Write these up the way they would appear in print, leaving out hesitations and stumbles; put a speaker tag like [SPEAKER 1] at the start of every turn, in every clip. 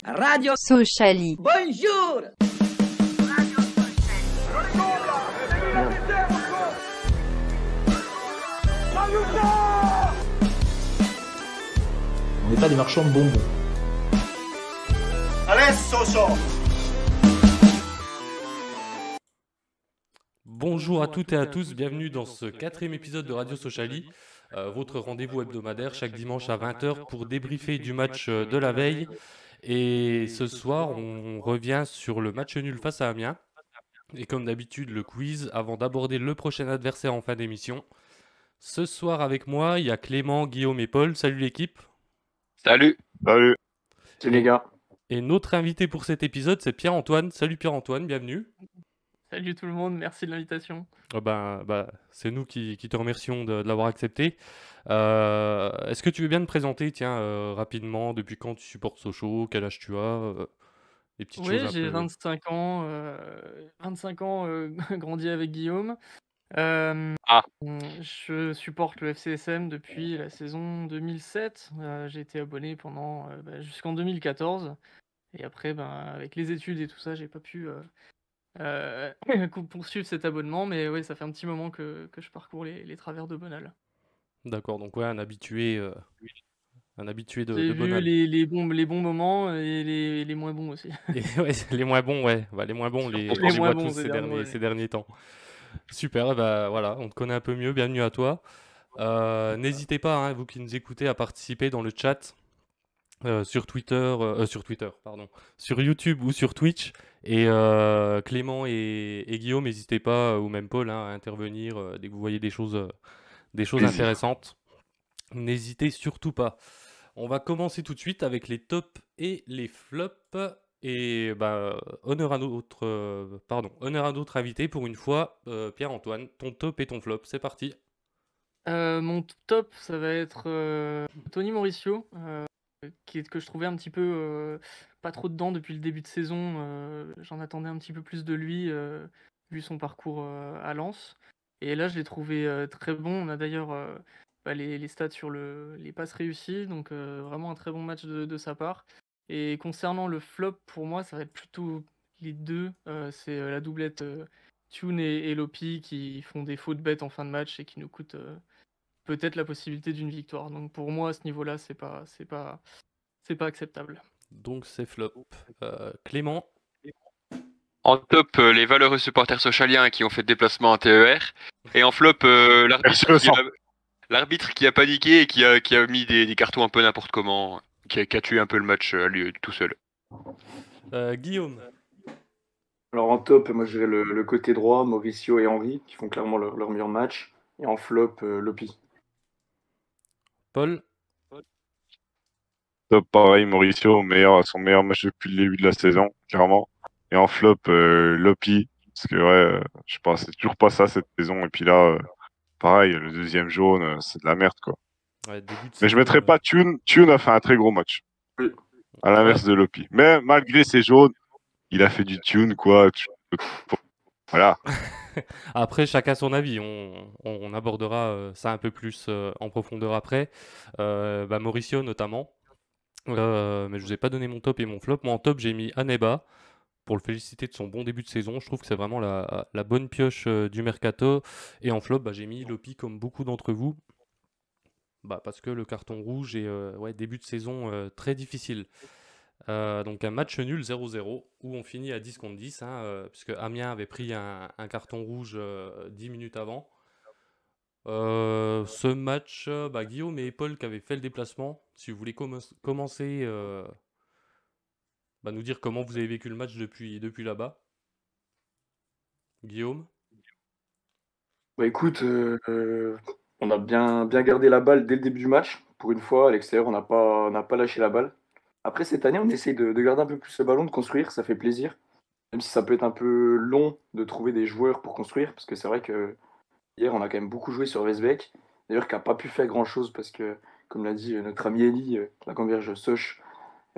[SPEAKER 1] Radio
[SPEAKER 2] Sociali.
[SPEAKER 1] Bonjour.
[SPEAKER 3] On n'est pas des marchands de bonbons.
[SPEAKER 4] Allez, Soso.
[SPEAKER 5] Bonjour à toutes et à tous, bienvenue dans ce 4e épisode de Radio Sociali, votre rendez-vous hebdomadaire chaque dimanche à 20h pour débriefer du match de la veille. Et ce soir, on revient sur le match nul face à Amiens. Et comme d'habitude, le quiz avant d'aborder le prochain adversaire en fin d'émission. Ce soir avec moi, il y a Clément, Guillaume et Paul. Salut l'équipe.
[SPEAKER 6] Salut.
[SPEAKER 7] Salut.
[SPEAKER 6] Salut les gars.
[SPEAKER 5] Et notre invité pour cet épisode, c'est Pierre-Antoine. Salut Pierre-Antoine, bienvenue.
[SPEAKER 8] Salut tout le monde, merci de l'invitation.
[SPEAKER 5] C'est nous qui te remercions de l'avoir accepté. Est-ce que tu veux bien te présenter, rapidement, depuis quand tu supportes Sochaux, quel âge tu as, les petites choses un
[SPEAKER 8] j'ai
[SPEAKER 5] peu...
[SPEAKER 8] 25 ans, grandi avec Guillaume. Je supporte le FCSM depuis la saison 2007. J'ai été abonné pendant jusqu'en 2014. Et après, avec les études et tout ça, j'ai pas pu poursuivre cet abonnement. Mais oui, ça fait un petit moment que je parcours les travers de Bonal.
[SPEAKER 5] D'accord, donc ouais, un habitué de
[SPEAKER 8] J'ai vu
[SPEAKER 5] Bonal.
[SPEAKER 8] les bons moments et les moins bons aussi.
[SPEAKER 5] Et ouais, les moins bons, ouais. Les moins bons, on
[SPEAKER 8] Les
[SPEAKER 5] les
[SPEAKER 8] moins
[SPEAKER 5] voit
[SPEAKER 8] bons
[SPEAKER 5] tous
[SPEAKER 8] ces
[SPEAKER 5] ces derniers temps. Super, voilà, on te connaît un peu mieux, bienvenue à toi. N'hésitez pas, vous qui nous écoutez, à participer dans le chat sur YouTube ou sur Twitch. Et Clément et Guillaume, n'hésitez pas, ou même Paul, à intervenir dès que vous voyez des choses intéressantes. N'hésitez surtout pas. On va commencer tout de suite avec les tops et les flops. Et honneur à notre invité pour une fois. Pierre-Antoine, ton top et ton flop, c'est parti.
[SPEAKER 8] Mon top, ça va être Tony Mauricio, que je trouvais un petit peu pas trop dedans depuis le début de saison. J'en attendais un petit peu plus de lui, vu son parcours à Lens. Et là, je l'ai trouvé très bon. On a d'ailleurs les stats sur les passes réussies, donc vraiment un très bon match de sa part. Et concernant le flop, pour moi, ça va être plutôt les deux. C'est la doublette Thioune et Lopi qui font des fautes bêtes en fin de match et qui nous coûtent peut-être la possibilité d'une victoire. Donc pour moi, à ce niveau-là, c'est pas acceptable.
[SPEAKER 5] Donc c'est flop. Clément.
[SPEAKER 6] En top, les valeureux supporters socialiens qui ont fait le déplacement en TER. Et en flop, l'arbitre qui a paniqué et qui a mis des cartons un peu n'importe comment, qui a tué un peu le match à lui tout seul.
[SPEAKER 5] Guillaume.
[SPEAKER 7] Alors en top, moi je dirais le côté droit, Mauricio et Henry, qui font clairement leur meilleur match. Et en flop, Lopi.
[SPEAKER 5] Paul.
[SPEAKER 9] Top, pareil, Mauricio, son meilleur match depuis le début de la saison, clairement. Et en flop, Lopi, parce que je sais pas, c'est toujours pas ça cette saison. Et puis là, pareil, le deuxième jaune, c'est de la merde, quoi.
[SPEAKER 5] Ouais,
[SPEAKER 9] mais je mettrais pas Thioune. Thioune a fait un très gros match.
[SPEAKER 7] Oui.
[SPEAKER 9] À l'inverse de Lopi. Mais malgré ses jaunes, il a fait du Thioune, quoi. Voilà.
[SPEAKER 5] Après, chacun son avis. On abordera ça un peu plus en profondeur après. Mauricio notamment. Mais je vous ai pas donné mon top et mon flop. Moi en top, j'ai mis Aneba pour le féliciter de son bon début de saison. Je trouve que c'est vraiment la bonne pioche du mercato. Et en flop, j'ai mis Lopi comme beaucoup d'entre vous. Parce que le carton rouge est début de saison très difficile. Donc un match nul 0-0 où on finit à 10 contre 10 puisque Amiens avait pris un carton rouge 10 minutes avant. Ce match, Guillaume et Paul qui avaient fait le déplacement, si vous voulez commencer nous dire comment vous avez vécu le match depuis là-bas. Guillaume.
[SPEAKER 7] Écoute, on a bien gardé la balle dès le début du match. Pour une fois, à l'extérieur, on n'a pas lâché la balle. Après, cette année, on essaye de garder un peu plus le ballon, de construire, ça fait plaisir. Même si ça peut être un peu long de trouver des joueurs pour construire, parce que c'est vrai que hier, on a quand même beaucoup joué sur Westbeek. D'ailleurs, qui n'a pas pu faire grand-chose, parce que, comme l'a dit notre ami Eli, la converge Soch,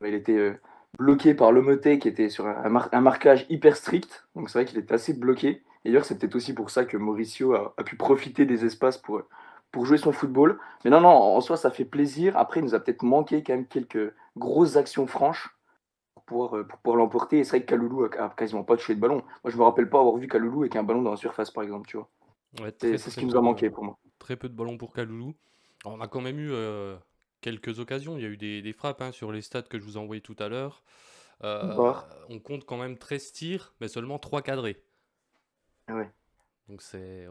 [SPEAKER 7] il était bloqué par Lomoté, qui était sur un marquage hyper strict. Donc c'est vrai qu'il était assez bloqué. Et d'ailleurs, c'est peut-être aussi pour ça que Mauricio a pu profiter des espaces pour jouer son football. Mais non, en soi, ça fait plaisir. Après, il nous a peut-être manqué quand même quelques grosses actions franches pour pouvoir l'emporter. Et c'est vrai que Kaloulou a quasiment pas touché de ballon. Moi, je me rappelle pas avoir vu Kaloulou avec un ballon dans la surface, par exemple, tu vois.
[SPEAKER 5] Ouais,
[SPEAKER 7] C'est ce qui nous a manqué pour moi.
[SPEAKER 5] très peu de ballons pour Kaloulou. Alors, on a quand même eu quelques occasions. Il y a eu des frappes hein, sur les stats que je vous ai envoyés tout à l'heure.
[SPEAKER 7] Barre.
[SPEAKER 5] On compte quand même 13 tirs, mais seulement 3 cadrés.
[SPEAKER 7] Ouais.
[SPEAKER 5] Donc c'est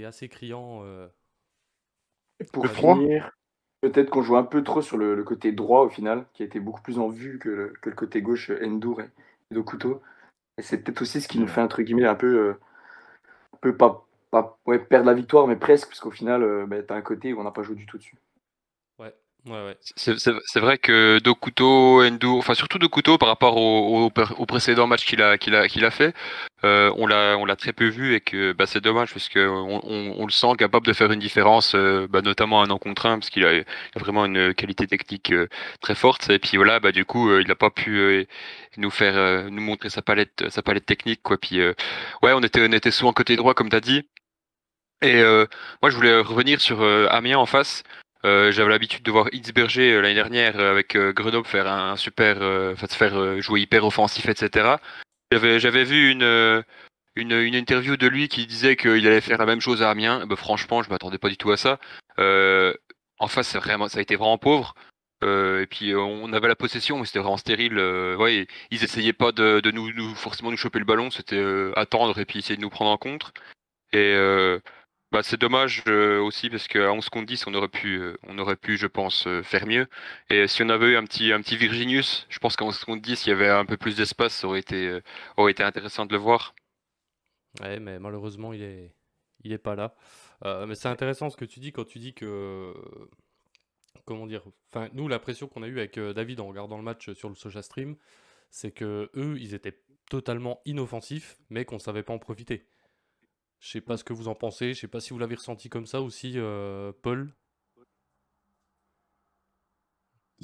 [SPEAKER 5] assez criant.
[SPEAKER 7] Et pour
[SPEAKER 9] Le 3
[SPEAKER 7] finir, peut-être qu'on joue un peu trop sur le côté droit au final, qui a été beaucoup plus en vue que le côté gauche Endur et Dokuto. Et c'est peut-être aussi ce qui nous fait, entre guillemets, un peu pas ouais, perdre la victoire, mais presque, parce qu'au final, t'as un côté où on n'a pas joué du tout dessus.
[SPEAKER 5] Ouais.
[SPEAKER 6] C'est vrai que Dokuto, Endo, enfin surtout Dokuto par rapport au précédent match qu'il a fait, on l'a très peu vu et que bah, c'est dommage parce que on le sent capable de faire une différence, bah, notamment un 1 contre 1 parce qu'il a vraiment une qualité technique très forte et puis voilà bah du coup il n'a pas pu nous montrer sa palette technique quoi puis ouais on était souvent côté droit comme t'as dit et moi je voulais revenir sur Amiens en face. J'avais l'habitude de voir Hitzberger l'année dernière avec Grenoble faire un super, enfin se faire jouer hyper offensif, etc. J'avais vu une interview de lui qui disait qu'il allait faire la même chose à Amiens. Ben, franchement, je m'attendais pas du tout à ça. Euh, En face, ça a été vraiment pauvre. Et puis on avait la possession, mais c'était vraiment stérile. Ouais, ils essayaient pas de forcément nous choper le ballon, c'était attendre et puis essayer de nous prendre en contre. Et bah, c'est dommage aussi parce qu'à 11 contre 10, on aurait pu, je pense, faire mieux. Et si on avait eu un petit Virginius, je pense qu'à 11 contre 10, il y avait un peu plus d'espace, ça aurait été intéressant de le voir.
[SPEAKER 5] Ouais, mais malheureusement, il est pas là. Mais c'est intéressant ce que tu dis quand tu dis que, comment dire, enfin, nous, la pression qu'on a eue avec David en regardant le match sur le Soja Stream, c'est que eux, ils étaient totalement inoffensifs, mais qu'on savait pas en profiter. Je sais pas ce que vous en pensez, je sais pas si vous l'avez ressenti comme ça aussi, Paul.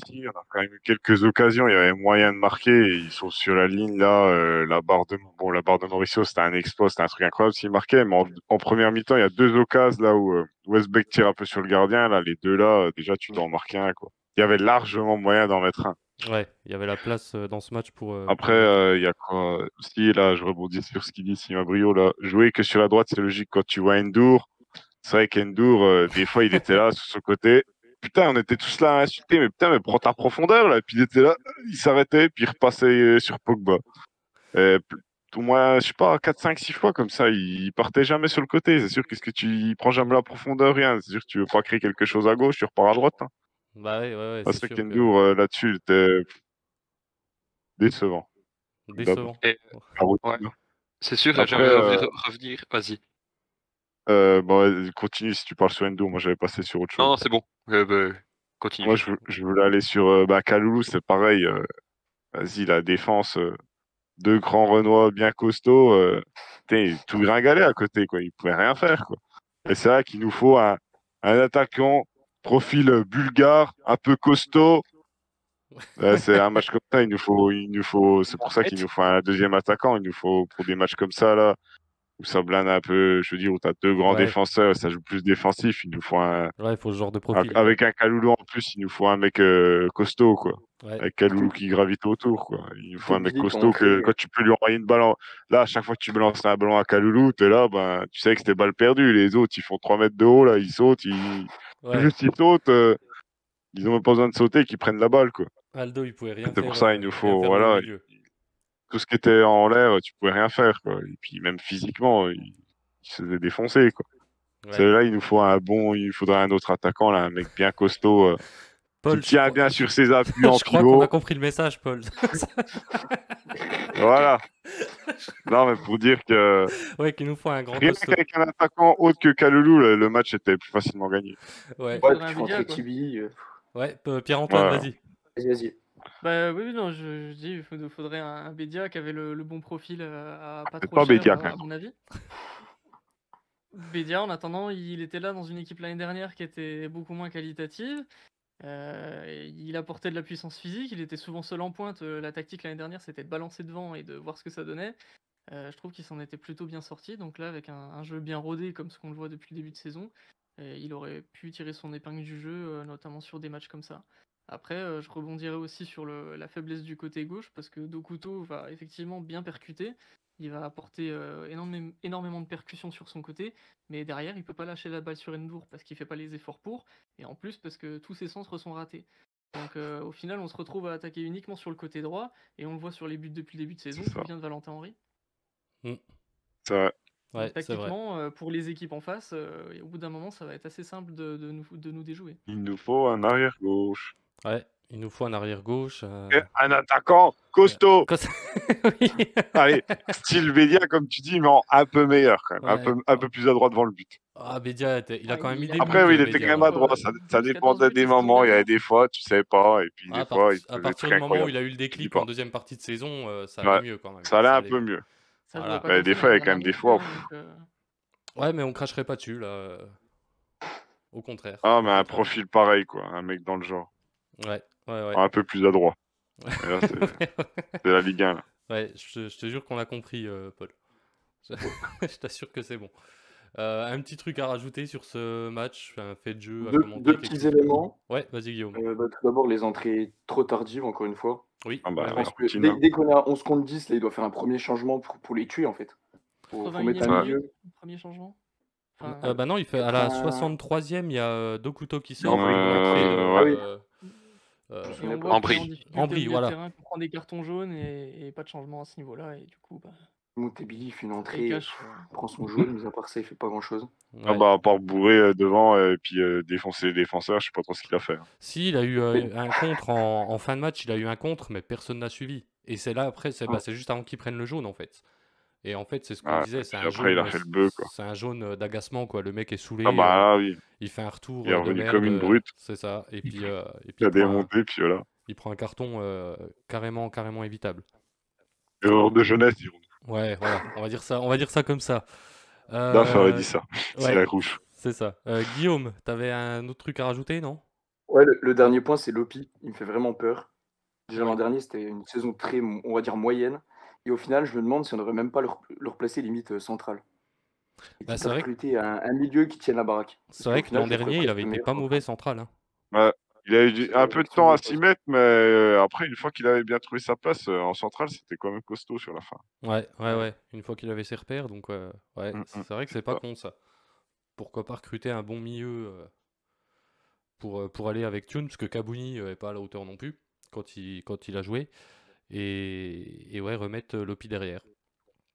[SPEAKER 9] Si, on a quand même eu quelques occasions, il y avait moyen de marquer, et ils sont sur la ligne là, la barre de Mauricio, c'était un exploit, c'était un truc incroyable s'il marquait, mais en première mi-temps, il y a deux occasions là où Westbeck tire un peu sur le gardien, là, les deux là, déjà tu dois en marquer un, quoi. Il y avait largement moyen d'en mettre un.
[SPEAKER 5] Ouais, il y avait la place dans ce match pour
[SPEAKER 9] Après,
[SPEAKER 5] les deux.
[SPEAKER 9] il y a quoi? Si, là, je rebondis sur ce qu'il dit, Sima Brio, là. Jouer que sur la droite, c'est logique quand tu vois Endur. C'est vrai qu'Endur, des fois, il était là, sur ce côté. Putain, on était tous là à insulter, mais putain, mais prends ta profondeur, là. Et puis il était là, il s'arrêtait, puis il repassait sur Pogba. Au moins, je sais pas, 4 5 6 fois comme ça, il partait jamais sur le côté. C'est sûr, qu'est-ce que il prend jamais la profondeur, rien. C'est sûr que tu veux pas créer quelque chose à gauche, tu repars à droite, hein.
[SPEAKER 5] Bah ouais,
[SPEAKER 9] Ah,
[SPEAKER 5] c'est
[SPEAKER 9] c'est vrai
[SPEAKER 5] sûr que
[SPEAKER 9] qu'Endur, là-dessus, il était décevant. D'ab-
[SPEAKER 5] décevant.
[SPEAKER 6] Et
[SPEAKER 9] la
[SPEAKER 6] ouais,
[SPEAKER 9] routine.
[SPEAKER 6] c'est sûr,
[SPEAKER 9] Après,
[SPEAKER 6] j'aimerais revenir. Vas-y.
[SPEAKER 9] bon, ouais, continue si tu parles sur Endo. Moi, j'avais passé sur autre
[SPEAKER 6] Non,
[SPEAKER 9] chose.
[SPEAKER 6] non, c'est bon. Bah,
[SPEAKER 9] Moi,
[SPEAKER 6] continue.
[SPEAKER 9] je voulais aller sur Kaloulou, c'est pareil. Vas-y, la défense, deux grands Renois bien costauds. Putain, tout gringalait à côté, quoi. Ils pouvaient rien faire, quoi. Et c'est vrai qu'il nous faut un attaquant, profil bulgare, un peu costaud. C'est un match comme ça, c'est pour ça qu'il nous faut un deuxième attaquant. Il nous faut, pour des matchs comme ça, là, où ça blinde un peu, je veux dire, où t'as deux grands
[SPEAKER 5] Ouais,
[SPEAKER 9] défenseurs, ça joue plus défensif. Il nous faut
[SPEAKER 5] ouais, il faut ce genre de profil.
[SPEAKER 9] avec un Kaloulou en plus, il nous faut un mec costaud, quoi.
[SPEAKER 5] Ouais,
[SPEAKER 9] Avec Kaloulou qui gravite autour, quoi. Il nous
[SPEAKER 7] Faut
[SPEAKER 9] faut un mec
[SPEAKER 7] oublier qu'en
[SPEAKER 9] costaud que
[SPEAKER 7] vrai,
[SPEAKER 9] quand tu peux lui envoyer une balle là, à chaque fois que tu balances un ballon à Kaloulou, t'es là, ben, tu sais que c'était balle perdue. Les autres, ils font 3 mètres de haut, là, ils sautent,
[SPEAKER 5] ouais.
[SPEAKER 9] juste ils sautent, ils ont même pas besoin de sauter, qu'ils prennent la balle, quoi.
[SPEAKER 5] Aldo, il pouvait
[SPEAKER 9] C'est pour ça, il nous
[SPEAKER 5] rien
[SPEAKER 9] faut,
[SPEAKER 5] faire dans le
[SPEAKER 9] voilà,
[SPEAKER 5] milieu.
[SPEAKER 9] tout ce qui était en l'air, tu pouvais rien faire, quoi. Et puis, même physiquement, il se faisait défoncer, quoi. C'est
[SPEAKER 5] Ouais.
[SPEAKER 9] là, il faudrait un autre attaquant, là, un mec bien costaud, qui
[SPEAKER 5] Paul,
[SPEAKER 9] tient bien sur ses appuis en
[SPEAKER 5] je crois qu'on a
[SPEAKER 9] pivot.
[SPEAKER 5] compris le message, Paul.
[SPEAKER 9] Voilà. Non, mais pour dire que
[SPEAKER 5] Ouais, qu'il nous faut un grand
[SPEAKER 9] rien
[SPEAKER 5] costaud.
[SPEAKER 9] qu'avec un attaquant autre que Kaloulou, le match était plus facilement gagné.
[SPEAKER 5] Ouais,
[SPEAKER 8] Il
[SPEAKER 7] ouais,
[SPEAKER 8] faudrait
[SPEAKER 7] puis
[SPEAKER 8] un
[SPEAKER 7] tu rentres
[SPEAKER 8] Bédia,
[SPEAKER 7] avec
[SPEAKER 8] quoi.
[SPEAKER 7] Tibi.
[SPEAKER 5] ouais. Pierre-Antoine,
[SPEAKER 9] Voilà.
[SPEAKER 5] vas-y.
[SPEAKER 7] Vas-y.
[SPEAKER 8] Bah oui, non, je dis, faudrait un Bédia qui avait le bon profil à pas
[SPEAKER 9] C'est
[SPEAKER 8] trop
[SPEAKER 9] pas
[SPEAKER 8] cher,
[SPEAKER 9] Bédia, quand
[SPEAKER 8] à
[SPEAKER 9] même.
[SPEAKER 8] mon avis. Bédia, en attendant, il était là dans une équipe l'année dernière qui était beaucoup moins qualitative. Il apportait de la puissance physique, il était souvent seul en pointe. La tactique l'année dernière, c'était de balancer devant et de voir ce que ça donnait. Je trouve qu'il s'en était plutôt bien sorti. Donc là, avec un jeu bien rodé, comme ce qu'on le voit depuis le début de saison, il aurait pu tirer son épingle du jeu, notamment sur des matchs comme ça. Après, je rebondirai aussi sur la faiblesse du côté gauche, parce que Dokuto va effectivement bien percuter. Il va apporter énormément de percussions sur son côté, mais derrière, il peut pas lâcher la balle sur Endur parce qu'il fait pas les efforts pour, et en plus parce que tous ses centres sont ratés. Donc au final, on se retrouve à attaquer uniquement sur le côté droit, et on le voit sur les buts depuis le début de saison,
[SPEAKER 9] C'est
[SPEAKER 8] tout
[SPEAKER 9] ça.
[SPEAKER 8] vient de Valentin Henry.
[SPEAKER 9] C'est vrai.
[SPEAKER 8] Donc,
[SPEAKER 5] Ouais, c'est vrai.
[SPEAKER 8] tactiquement, pour les équipes en face, au bout d'un moment, ça va être assez simple de nous déjouer.
[SPEAKER 9] Il nous faut un arrière gauche.
[SPEAKER 5] Ouais, il nous faut un arrière gauche.
[SPEAKER 9] Et un attaquant costaud.
[SPEAKER 5] Oui.
[SPEAKER 9] Allez, style Bédia, comme tu dis, mais un peu meilleur quand même.
[SPEAKER 5] Ouais.
[SPEAKER 9] Un peu plus à droite devant le but.
[SPEAKER 5] Ah, Bédia, il a quand même mis des
[SPEAKER 9] Après,
[SPEAKER 5] buts,
[SPEAKER 9] oui, il était
[SPEAKER 5] Bédia,
[SPEAKER 9] quand même
[SPEAKER 5] là.
[SPEAKER 9] à droite. Ça
[SPEAKER 8] 12,
[SPEAKER 9] dépendait
[SPEAKER 8] 14
[SPEAKER 9] des
[SPEAKER 8] buts,
[SPEAKER 9] moments. Il y avait
[SPEAKER 8] est-ce
[SPEAKER 9] des fois, tu savais pas. Et puis des fois, il
[SPEAKER 5] À
[SPEAKER 9] faisait des
[SPEAKER 5] partir
[SPEAKER 9] trucs
[SPEAKER 5] du moment où il
[SPEAKER 9] incroyables.
[SPEAKER 5] a eu le
[SPEAKER 9] Tu dis
[SPEAKER 5] déclic
[SPEAKER 9] pas.
[SPEAKER 5] en deuxième partie de saison, ça
[SPEAKER 9] Ouais,
[SPEAKER 5] allait mieux quand même.
[SPEAKER 9] ça allait un
[SPEAKER 5] allait
[SPEAKER 9] peu
[SPEAKER 5] mieux.
[SPEAKER 9] mieux.
[SPEAKER 8] Ça
[SPEAKER 5] Voilà.
[SPEAKER 8] jouait pas
[SPEAKER 9] Mais
[SPEAKER 8] comme
[SPEAKER 9] des
[SPEAKER 8] ça
[SPEAKER 9] fois, il y
[SPEAKER 8] l'année
[SPEAKER 9] avait quand même des
[SPEAKER 8] dernière
[SPEAKER 9] fois.
[SPEAKER 8] non plus, donc,
[SPEAKER 5] Ouais, mais on cracherait pas dessus, là. Au contraire.
[SPEAKER 9] Ah,
[SPEAKER 5] Au
[SPEAKER 9] mais un
[SPEAKER 5] contraire.
[SPEAKER 9] profil pareil, quoi. Un mec dans le genre.
[SPEAKER 5] Ouais.
[SPEAKER 9] Un peu plus adroit. Et là, c'est la Ligue 1. Là.
[SPEAKER 5] Ouais, je te jure qu'on a compris, Paul. Je t'assure que c'est bon. Un petit truc à rajouter sur ce match, un fait de jeu à commenter,
[SPEAKER 7] Deux
[SPEAKER 5] quelque
[SPEAKER 7] petits
[SPEAKER 5] chose.
[SPEAKER 7] éléments.
[SPEAKER 5] Ouais, vas-y Guillaume.
[SPEAKER 7] Tout d'abord, les entrées trop tardives, encore une fois.
[SPEAKER 5] Oui,
[SPEAKER 9] Ah bah,
[SPEAKER 5] ouais,
[SPEAKER 7] Je
[SPEAKER 5] ouais.
[SPEAKER 7] pense que
[SPEAKER 9] routine, hein.
[SPEAKER 7] dès qu'on est à 11 contre 10, là, il doit faire un premier changement pour les tuer, en fait. Faut mettre
[SPEAKER 8] 81e
[SPEAKER 7] un
[SPEAKER 9] Ouais.
[SPEAKER 8] minute,
[SPEAKER 7] milieu.
[SPEAKER 8] premier changement. Enfin,
[SPEAKER 5] Bah non, il fait à la
[SPEAKER 7] 80.
[SPEAKER 5] 63e, il y a Dokuto qui
[SPEAKER 7] Non,
[SPEAKER 5] sort avec
[SPEAKER 7] ouais.
[SPEAKER 5] l'entrée de
[SPEAKER 7] Ah oui.
[SPEAKER 5] euh,
[SPEAKER 7] Je me
[SPEAKER 8] et
[SPEAKER 7] souvenais
[SPEAKER 8] on
[SPEAKER 7] pas.
[SPEAKER 8] voit qu'il est en
[SPEAKER 6] Ambry.
[SPEAKER 8] difficulté
[SPEAKER 5] Ambry,
[SPEAKER 8] au milieu
[SPEAKER 5] voilà.
[SPEAKER 8] de terrain, qui prend des cartons jaunes et pas de changement à ce niveau-là. Et du coup, bah,
[SPEAKER 7] Montebelli fait une
[SPEAKER 8] ça
[SPEAKER 7] entrée,
[SPEAKER 8] cache.
[SPEAKER 7] il prend son jaune, mais à part ça, il fait pas grand-chose.
[SPEAKER 9] Ah
[SPEAKER 5] Ouais.
[SPEAKER 9] bah, à part bourrer devant et puis défoncer les défenseurs, je sais pas trop ce qu'il a fait. Hein.
[SPEAKER 5] Si, il a eu
[SPEAKER 7] Mais-
[SPEAKER 5] un contre en fin de match, il a eu un contre, mais personne n'a suivi. Et c'est là après, c'est juste avant qu'il prenne le jaune en fait. Et en fait, c'est ce qu'on
[SPEAKER 9] Ah,
[SPEAKER 5] disait,
[SPEAKER 9] et
[SPEAKER 5] c'est
[SPEAKER 9] puis
[SPEAKER 5] un
[SPEAKER 9] après, il a
[SPEAKER 5] jaune,
[SPEAKER 9] fait le bœuf, quoi.
[SPEAKER 5] c'est un jaune d'agacement quoi. Le mec est saoulé,
[SPEAKER 9] Ah bah là, oui.
[SPEAKER 5] il fait un retour
[SPEAKER 9] Il est
[SPEAKER 5] de
[SPEAKER 9] revenu
[SPEAKER 5] merde,
[SPEAKER 9] comme une brute.
[SPEAKER 5] c'est ça. Et puis
[SPEAKER 9] Il a démonté, puis voilà.
[SPEAKER 5] il prend un carton carrément évitable.
[SPEAKER 9] Erreur de jeunesse, dirons-nous.
[SPEAKER 5] Ouais, voilà, on va dire ça comme ça.
[SPEAKER 9] Daf aurait dit ça. C'est
[SPEAKER 5] Ouais,
[SPEAKER 9] la rouge.
[SPEAKER 5] c'est ça. Guillaume, t'avais un autre truc à rajouter, non?
[SPEAKER 7] Ouais, le dernier point, c'est Lopi. Il me fait vraiment peur. Déjà
[SPEAKER 5] Ouais.
[SPEAKER 7] l'an dernier, c'était une saison très, on va dire, moyenne. Et au final, je me demande si on devrait même pas le replacer limite central. Et
[SPEAKER 5] Bah,
[SPEAKER 7] quitte
[SPEAKER 5] c'est
[SPEAKER 7] à
[SPEAKER 5] vrai que-
[SPEAKER 7] recruter un milieu qui tienne la baraque. Parce
[SPEAKER 5] C'est vrai
[SPEAKER 7] qu'au
[SPEAKER 5] que
[SPEAKER 7] final,
[SPEAKER 5] l'an
[SPEAKER 7] je le trouvais
[SPEAKER 5] dernier, il
[SPEAKER 7] presque
[SPEAKER 5] avait été
[SPEAKER 7] meilleur
[SPEAKER 5] pas
[SPEAKER 7] central.
[SPEAKER 5] mauvais central. Hein.
[SPEAKER 9] Ouais. Il a eu
[SPEAKER 7] C'est
[SPEAKER 9] un peu de
[SPEAKER 7] très
[SPEAKER 9] temps
[SPEAKER 7] bon
[SPEAKER 9] à s'y
[SPEAKER 7] poste.
[SPEAKER 9] mettre, mais après, une fois qu'il avait bien trouvé sa place en centrale, c'était quand même costaud sur la fin.
[SPEAKER 5] Ouais. Une fois qu'il avait ses repères, donc ouais, c'est vrai que c'est pas
[SPEAKER 9] ça.
[SPEAKER 5] con ça. Pourquoi pas recruter un bon milieu pour aller avec Thune, parce que Kabouni est pas à la hauteur non plus quand il a joué. Et ouais, remettre Lopi derrière.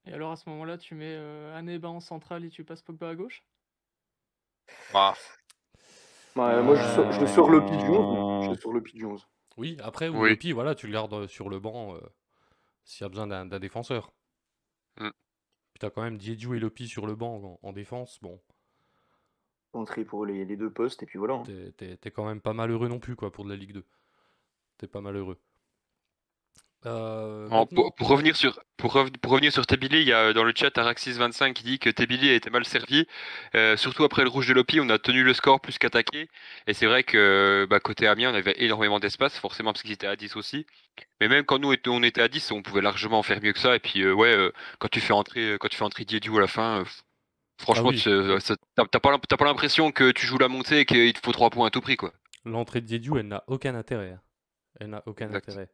[SPEAKER 8] Et alors à ce moment-là, tu mets Aneba en centrale et tu passes Pogba à gauche?
[SPEAKER 6] Bah,
[SPEAKER 7] Ouais, moi, je sors Lopi du 11. moi. Je sors Lopi du 11.
[SPEAKER 5] Oui, après, ou
[SPEAKER 6] Oui.
[SPEAKER 5] Lopi, voilà, tu le gardes sur le banc s'il y a besoin d'un défenseur.
[SPEAKER 6] Mm.
[SPEAKER 5] Puis t'as quand même Diédhiou et Lopi sur le banc en défense. Bon,
[SPEAKER 7] Entrée pour les deux postes, et puis voilà. Hein.
[SPEAKER 5] t'es quand même pas malheureux non plus, quoi, pour de la Ligue 2. T'es pas malheureux. Maintenant,
[SPEAKER 6] pour revenir sur Tebili, il y a dans le chat Araxis25 qui dit que Tebili a été mal servi, surtout après le rouge de Lopi, on a tenu le score plus qu'attaqué, et c'est vrai que côté Amiens on avait énormément d'espace, forcément parce qu'ils étaient à 10 aussi, mais même quand nous on était à 10, on pouvait largement faire mieux que ça, et puis quand tu fais entrer Diédhiou à la fin, franchement
[SPEAKER 5] Ah oui.
[SPEAKER 6] t'as pas l'impression que tu joues la montée et qu'il te faut 3 points à tout prix, quoi.
[SPEAKER 5] l'entrée de Diédhiou, elle n'a aucun intérêt. Hein. Elle n'a aucun
[SPEAKER 6] Exact.
[SPEAKER 5] intérêt.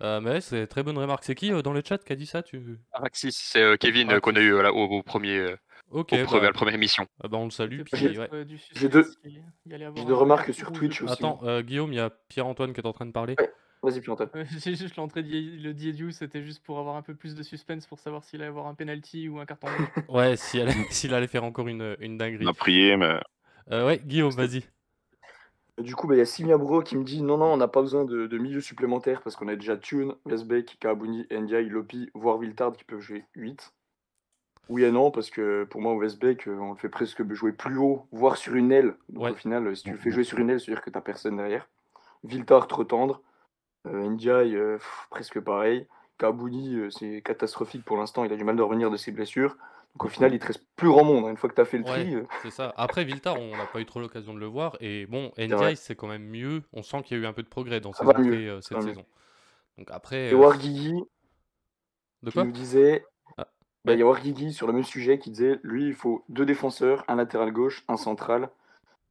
[SPEAKER 5] Mais ouais, c'est très bonne remarque. C'est qui dans le chat qui a dit ça
[SPEAKER 6] Araxis, c'est Kevin
[SPEAKER 5] Ah,
[SPEAKER 6] qu'on a eu au premier,
[SPEAKER 5] Ok,
[SPEAKER 6] à la première émission.
[SPEAKER 5] bah on le salue.
[SPEAKER 8] C'était
[SPEAKER 5] Puis,
[SPEAKER 8] peut-être
[SPEAKER 5] ouais.
[SPEAKER 8] du
[SPEAKER 7] J'ai deux-
[SPEAKER 8] suspense qu'il y allait avoir
[SPEAKER 7] J'ai deux
[SPEAKER 8] un
[SPEAKER 7] remarques
[SPEAKER 8] carton
[SPEAKER 7] sur
[SPEAKER 8] rouge
[SPEAKER 7] Twitch
[SPEAKER 8] de-
[SPEAKER 7] aussi.
[SPEAKER 5] Attends, Guillaume, il y a Pierre-Antoine qui est en train de parler.
[SPEAKER 7] Ouais. Vas-y, Pierre-Antoine.
[SPEAKER 8] J'ai juste l'entrée de le Diédhiou, c'était juste pour avoir un peu plus de suspense pour savoir s'il allait avoir un penalty ou un carton rouge.
[SPEAKER 5] Ouais, s'il allait faire encore une dinguerie.
[SPEAKER 9] On a prié, mais
[SPEAKER 5] Ouais, Guillaume, vas-y.
[SPEAKER 7] Du coup, il y a Simia Bro qui me dit non, on n'a pas besoin de milieu supplémentaire parce qu'on a déjà Thune, Westbeck, Kaabouni, Ndiaye, Lopi, voire Wiltard qui peuvent jouer 8. Oui et non, parce que pour moi, Westbeck, on le fait presque jouer plus haut, voire sur une aile. Donc
[SPEAKER 5] Ouais.
[SPEAKER 7] au final, si tu le fais jouer sur une aile, c'est-à-dire que tu n'as personne derrière. Wiltard, trop tendre. Ndiaye, presque pareil. Kaabouni, c'est catastrophique pour l'instant, il a du mal de revenir de ses blessures. Donc au final, il te reste plus grand monde. Hein. Une fois que tu as fait le tri,
[SPEAKER 5] C'est ça. Après, Viltar, on n'a pas eu trop l'occasion de le voir. Et bon,
[SPEAKER 7] vrai.
[SPEAKER 5] Ndiaye, c'est quand même mieux. On sent qu'il y a eu un peu de progrès dans
[SPEAKER 7] Ça
[SPEAKER 5] ses
[SPEAKER 7] va mieux,
[SPEAKER 5] entrées
[SPEAKER 7] ça
[SPEAKER 5] cette
[SPEAKER 7] va mieux.
[SPEAKER 5] saison. Donc après.
[SPEAKER 7] Et Warguigui,
[SPEAKER 5] De
[SPEAKER 7] qui
[SPEAKER 5] quoi
[SPEAKER 7] nous disait,
[SPEAKER 5] Ah,
[SPEAKER 7] il
[SPEAKER 5] ouais.
[SPEAKER 7] y a Warguigui sur le même sujet qui disait, lui, il faut 2 défenseurs, un latéral gauche, un central,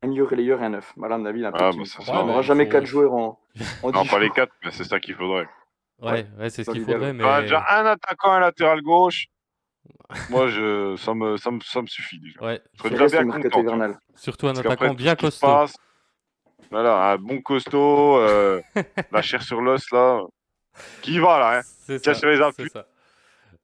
[SPEAKER 7] un milieu relayeur et un 9. Bah là, à mon avis, il a un peu
[SPEAKER 9] Ah,
[SPEAKER 7] de
[SPEAKER 9] bah,
[SPEAKER 7] team.
[SPEAKER 9] ça,
[SPEAKER 7] On
[SPEAKER 5] Ouais,
[SPEAKER 7] n'aura
[SPEAKER 5] il
[SPEAKER 7] jamais
[SPEAKER 5] faut...
[SPEAKER 7] 4 joueurs en
[SPEAKER 9] Non,
[SPEAKER 7] 10
[SPEAKER 9] pas les
[SPEAKER 7] jours.
[SPEAKER 9] 4, mais c'est ça qu'il faudrait.
[SPEAKER 5] Ouais, c'est ce
[SPEAKER 7] Dans
[SPEAKER 5] qu'il
[SPEAKER 7] l'idéal,
[SPEAKER 5] faudrait,
[SPEAKER 7] ouais.
[SPEAKER 9] On a déjà
[SPEAKER 5] mais...
[SPEAKER 9] un attaquant, un latéral gauche. Moi, ça me suffit déjà.
[SPEAKER 5] Ouais,
[SPEAKER 9] Je serais
[SPEAKER 7] Il
[SPEAKER 9] déjà
[SPEAKER 7] reste le
[SPEAKER 9] bien
[SPEAKER 7] mercato
[SPEAKER 9] content, tu vois.
[SPEAKER 7] hivernal.
[SPEAKER 5] surtout un
[SPEAKER 9] Parce qu'après
[SPEAKER 5] attaquant
[SPEAKER 9] tout
[SPEAKER 5] bien
[SPEAKER 9] ce qui se
[SPEAKER 5] costaud.
[SPEAKER 9] passe, voilà, un bon costaud, la chair sur l'os là, qui va là, hein,
[SPEAKER 5] C'est
[SPEAKER 9] qui a
[SPEAKER 5] ça,
[SPEAKER 9] sur les
[SPEAKER 5] c'est
[SPEAKER 9] appuis,
[SPEAKER 5] ça.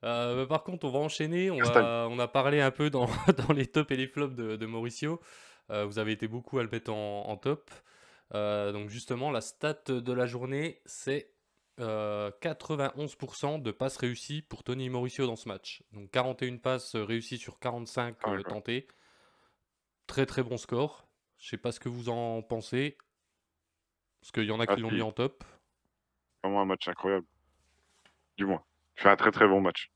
[SPEAKER 5] Mais par contre, on va enchaîner.
[SPEAKER 9] castagne.
[SPEAKER 5] On a parlé un peu dans, dans les tops et les flops de Mauricio. Vous avez été beaucoup à le mettre en top. Donc justement, la stat de la journée, c'est 91% de passes réussies pour Tony Mauricio dans ce match. Donc 41 passes réussies sur 45
[SPEAKER 9] Ah, ouais, quoi.
[SPEAKER 5] tentées. Très très bon score. Je sais pas ce que vous en pensez. Parce qu'il y en a
[SPEAKER 9] Ah
[SPEAKER 5] qui l'ont mis
[SPEAKER 9] si,
[SPEAKER 5] en top.
[SPEAKER 9] vraiment un match incroyable, du moins. Il fait un très très bon match.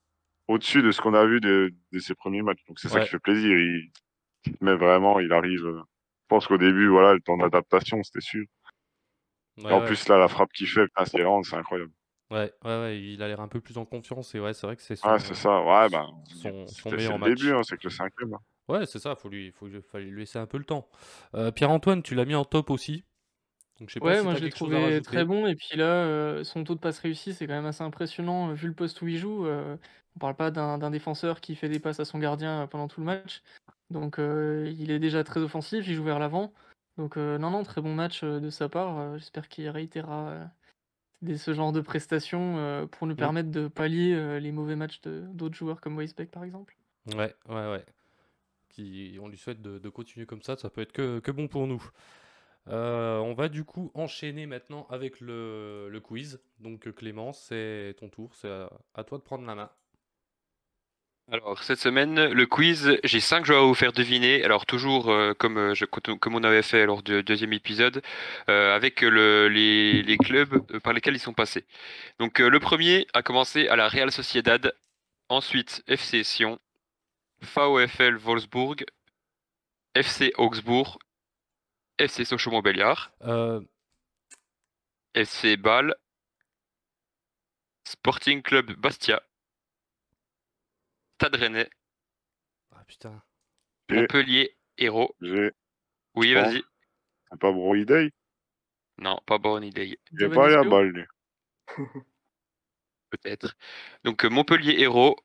[SPEAKER 9] Au-dessus de ce qu'on a vu de ses premiers matchs. Donc c'est ça qui
[SPEAKER 5] Ouais,
[SPEAKER 9] fait plaisir. Mais vraiment, il arrive. Je pense qu'au début, voilà, le temps d'adaptation, c'était sûr.
[SPEAKER 5] ouais,
[SPEAKER 9] Et en
[SPEAKER 5] ouais.
[SPEAKER 9] plus, là, la frappe qu'il fait, putain, c'est incroyable.
[SPEAKER 5] Ouais, il a l'air un peu plus en confiance et ouais, c'est vrai que c'est
[SPEAKER 9] Ouais, c'est ça. Ouais, ben,
[SPEAKER 5] son
[SPEAKER 9] c'est
[SPEAKER 5] meilleur
[SPEAKER 9] le début,
[SPEAKER 5] match.
[SPEAKER 9] hein, c'est que le cinquième. Hein.
[SPEAKER 5] Ouais, c'est ça, fallait lui laisser un peu le temps. Pierre-Antoine, tu l'as mis en top aussi, donc je sais pas
[SPEAKER 8] Ouais,
[SPEAKER 5] si
[SPEAKER 8] moi
[SPEAKER 5] tu as
[SPEAKER 8] je l'ai
[SPEAKER 5] quelque chose à
[SPEAKER 8] trouvé très
[SPEAKER 5] rajouter.
[SPEAKER 8] bon et puis là, son taux de passe réussi, c'est quand même assez impressionnant, vu le poste où il joue, on parle pas d'un défenseur qui fait des passes à son gardien, pendant tout le match. Donc il est déjà très offensif, il joue vers l'avant. Donc non, très bon match, de sa part, j'espère qu'il réitérera, ce genre de prestations, pour nous
[SPEAKER 5] Mm.
[SPEAKER 8] permettre de pallier, les mauvais matchs d'autres joueurs comme Weisbeck par exemple.
[SPEAKER 5] Ouais. On lui souhaite de continuer comme ça peut être que bon pour nous. On va du coup enchaîner maintenant avec le quiz. Donc Clément, c'est ton tour, c'est à toi de prendre la main.
[SPEAKER 6] Alors, cette semaine, le quiz, j'ai 5 joueurs à vous faire deviner. Alors, toujours comme on avait fait lors du deuxième épisode, avec les clubs par lesquels ils sont passés. Donc, le premier a commencé à la Real Sociedad, ensuite FC Sion, VfL Wolfsburg, FC Augsbourg, FC Sochaux-Montbéliard,
[SPEAKER 5] Euh,
[SPEAKER 6] FC Bâle, Sporting Club Bastia, Stade Rennais,
[SPEAKER 5] Ah putain.
[SPEAKER 9] Et
[SPEAKER 6] Montpellier Hérault.
[SPEAKER 9] je
[SPEAKER 6] Oui,
[SPEAKER 9] pense,
[SPEAKER 6] vas-y.
[SPEAKER 9] c'est pas Broly Day.
[SPEAKER 6] Non, pas bonne idée,
[SPEAKER 9] Il est pas allé à
[SPEAKER 8] Giovanni
[SPEAKER 9] balle, lui.
[SPEAKER 6] peut-être. Donc, Montpellier Hérault,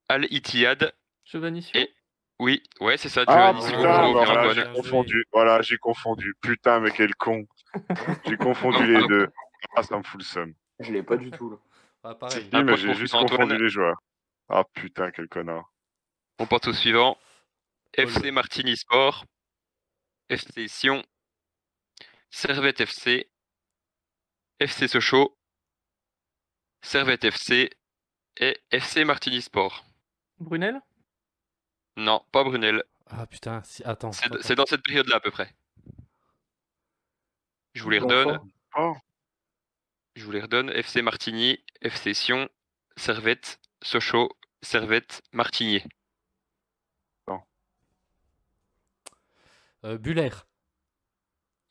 [SPEAKER 6] Al Ittihad
[SPEAKER 8] Giovannicio?
[SPEAKER 6] et oui, ouais, c'est ça,
[SPEAKER 9] Ah,
[SPEAKER 6] Giovanni
[SPEAKER 9] putain,
[SPEAKER 5] Ah,
[SPEAKER 6] Sio,
[SPEAKER 9] bah
[SPEAKER 6] bien
[SPEAKER 9] voilà,
[SPEAKER 5] putain,
[SPEAKER 6] bonne.
[SPEAKER 9] j'ai
[SPEAKER 5] bien joué.
[SPEAKER 9] confondu. Voilà, j'ai confondu. Putain, mais quel con. J'ai confondu
[SPEAKER 6] Un,
[SPEAKER 9] les
[SPEAKER 6] un-
[SPEAKER 9] deux. Ah, ça me fout le seum.
[SPEAKER 7] Je l'ai pas du tout, là.
[SPEAKER 5] Ah,
[SPEAKER 9] Si,
[SPEAKER 5] pareil.
[SPEAKER 6] un
[SPEAKER 9] mais
[SPEAKER 6] point
[SPEAKER 9] j'ai
[SPEAKER 6] pour
[SPEAKER 9] juste
[SPEAKER 6] Antoine.
[SPEAKER 9] confondu les joueurs. Ah, putain, quel connard.
[SPEAKER 6] On passe au suivant.
[SPEAKER 5] Oh,
[SPEAKER 6] FC Martigny Sport, FC Sion, Servette FC, FC Sochaux, Servette FC et FC Martigny Sport.
[SPEAKER 8] Brunel?
[SPEAKER 6] Non, pas Brunel.
[SPEAKER 5] Ah putain, attends.
[SPEAKER 6] C'est dans cette période-là à peu près. Je vous les redonne.
[SPEAKER 7] L'enfant.
[SPEAKER 9] Oh,
[SPEAKER 6] Je vous les redonne. FC Martigny, FC Sion, Servette, Sochaux, Servette, Martigny.
[SPEAKER 5] Buller.